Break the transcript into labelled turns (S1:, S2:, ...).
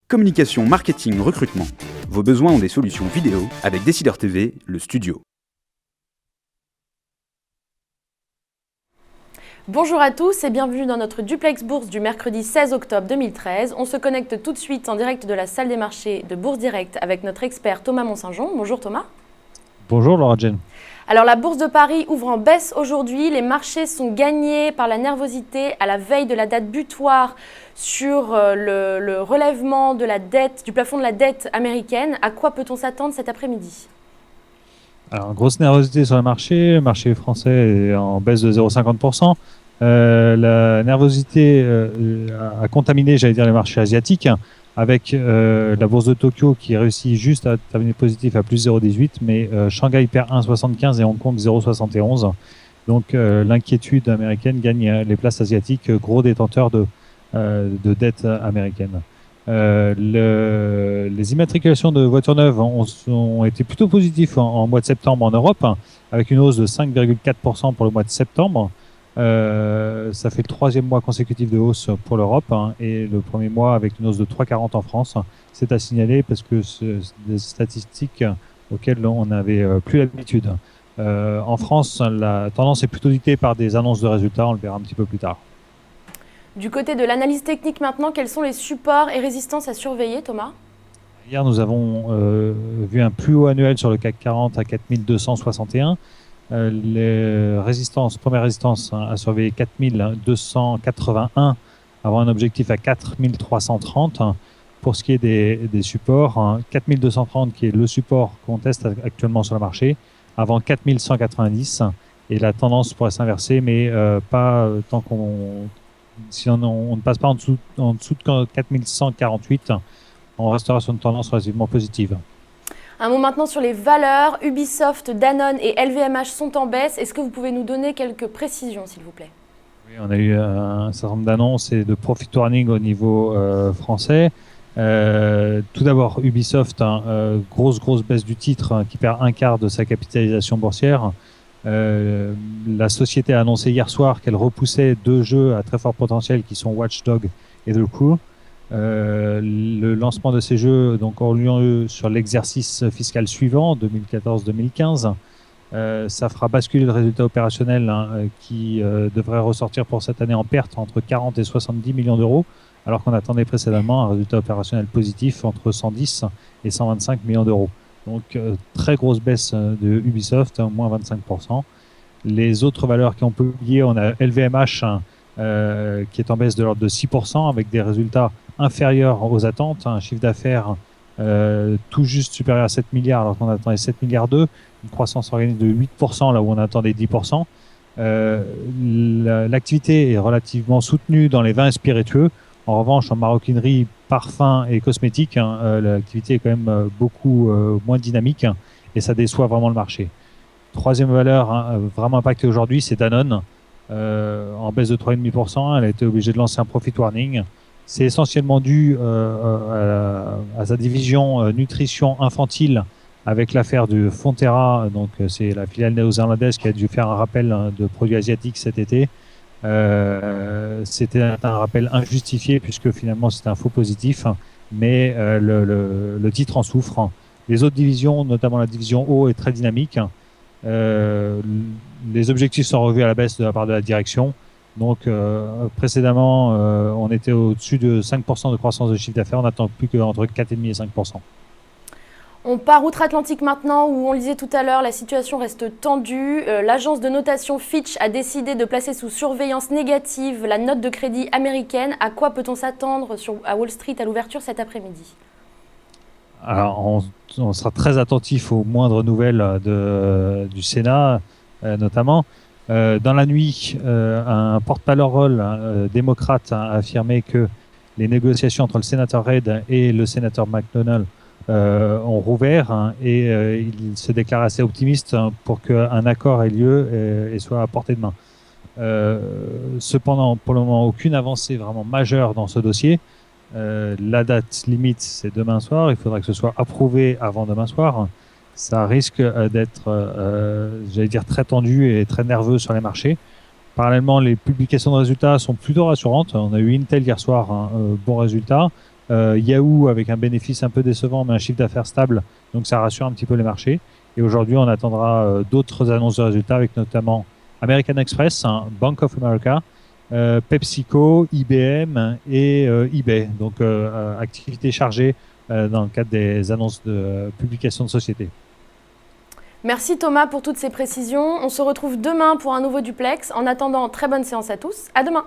S1: Communication, marketing, recrutement. Vos besoins ont des solutions vidéo avec Décideur TV, le studio.
S2: Bonjour à tous et bienvenue dans notre duplex bourse du mercredi 16 octobre 2013. On se connecte tout de suite en direct de la salle des marchés de Bourse Direct avec notre expert Thomas Monsaint-Jean. Bonjour Thomas.
S3: Bonjour Laura Jane.
S2: Alors la bourse de Paris ouvre en baisse aujourd'hui. Les marchés sont gagnés par la nervosité à la veille de la date butoir sur le relèvement de la dette, du plafond de la dette américaine. À quoi peut-on s'attendre cet après-midi ?
S3: Alors, grosse nervosité sur le marché français est en baisse de 0,50%. La nervosité a contaminé, j'allais dire, les marchés asiatiques, avec la bourse de Tokyo qui réussit juste à terminer positif à plus 0,18, mais Shanghai perd 1,75 et Hong Kong 0,71. Donc l'inquiétude américaine gagne les places asiatiques, gros détenteurs de dette américaine. Les immatriculations de voitures neuves ont été plutôt positifs en mois de septembre en Europe, avec une hausse de 5,4% pour le mois de septembre. Ça fait le troisième mois consécutif de hausse pour l'Europe et le premier mois avec une hausse de 3,40 en France. C'est à signaler parce que c'est des statistiques auxquelles on n'avait plus l'habitude. En France, la tendance est plutôt dictée par des annonces de résultats, on le verra un petit peu plus tard.
S2: Du côté de l'analyse technique maintenant, quels sont les supports et résistances à surveiller, Thomas ?
S3: Hier, nous avons vu un plus haut annuel sur le CAC 40 à 4261. Les résistances, première résistance à surveiller 4281 avant un objectif à 4330. Pour ce qui est des supports, 4230 qui est le support qu'on teste actuellement sur le marché, avant 4190 et la tendance pourrait s'inverser, mais pas tant si on ne passe pas en dessous de 4148, on restera sur une tendance relativement positive.
S2: Un mot maintenant sur les valeurs. Ubisoft, Danone et LVMH sont en baisse. Est-ce que vous pouvez nous donner quelques précisions, s'il vous plaît ?
S3: Oui, on a eu un certain nombre d'annonces et de profit warning au niveau français. Tout d'abord, Ubisoft, grosse baisse du titre qui perd un quart de sa capitalisation boursière. La société a annoncé hier soir qu'elle repoussait deux jeux à très fort potentiel qui sont Watch Dogs et The Crew. Le lancement de ces jeux donc aura lieu sur l'exercice fiscal suivant, 2014-2015. Ça fera basculer le résultat opérationnel qui devrait ressortir pour cette année en perte entre 40 et 70 millions d'euros, alors qu'on attendait précédemment un résultat opérationnel positif entre 110 et 125 millions d'euros. Donc très grosse baisse de Ubisoft, moins 25%. Les autres valeurs qui ont publié, on a LVMH qui est en baisse de l'ordre de 6% avec des résultats inférieurs aux attentes, un chiffre d'affaires tout juste supérieur à 7 milliards alors qu'on attendait 7 milliards d'euros, une croissance organique de 8% là où on attendait 10%. L'activité est relativement soutenue dans les vins et spiritueux. En revanche, en maroquinerie, parfums et cosmétiques, l'activité est quand même beaucoup moins dynamique et ça déçoit vraiment le marché. Troisième valeur vraiment impactée aujourd'hui, c'est Danone, en baisse de 3,5%. Elle a été obligée de lancer un profit warning. C'est essentiellement dû à sa division nutrition infantile avec l'affaire du Fonterra. Donc c'est la filiale néo-zélandaise qui a dû faire un rappel de produits asiatiques cet été. C'était un rappel injustifié puisque finalement c'était un faux positif, mais le titre en souffre. Les autres divisions, notamment la division eau, est très dynamique. Les objectifs sont revus à la baisse de la part de la direction. Donc précédemment, on était au-dessus de 5% de croissance de chiffre d'affaires. On n'attend plus qu'entre 4,5 et 5%.
S2: On part outre-Atlantique maintenant, où on le disait tout à l'heure, la situation reste tendue. L'agence de notation Fitch a décidé de placer sous surveillance négative la note de crédit américaine. À quoi peut-on s'attendre à Wall Street à l'ouverture cet après-midi ?
S3: Alors, on sera très attentif aux moindres nouvelles du Sénat, notamment. Dans la nuit, un porte-parole démocrate a affirmé que les négociations entre le sénateur Reid et le sénateur McDonnell ont rouvert et il se déclare assez optimiste pour qu'un accord ait lieu et soit à portée de main. Cependant, pour le moment, aucune avancée vraiment majeure dans ce dossier. La date limite, c'est demain soir. Il faudra que ce soit approuvé avant demain soir. Ça risque d'être, j'allais dire, très tendu et très nerveux sur les marchés. Parallèlement, les publications de résultats sont plutôt rassurantes. On a eu Intel hier soir, bon résultat. Yahoo avec un bénéfice un peu décevant, mais un chiffre d'affaires stable, donc ça rassure un petit peu les marchés. Et aujourd'hui, on attendra d'autres annonces de résultats avec notamment American Express, Bank of America, PepsiCo, IBM et eBay. Donc, activité chargée dans le cadre des annonces de publication de sociétés.
S2: Merci Thomas pour toutes ces précisions. On se retrouve demain pour un nouveau duplex. En attendant, très bonne séance à tous. À demain.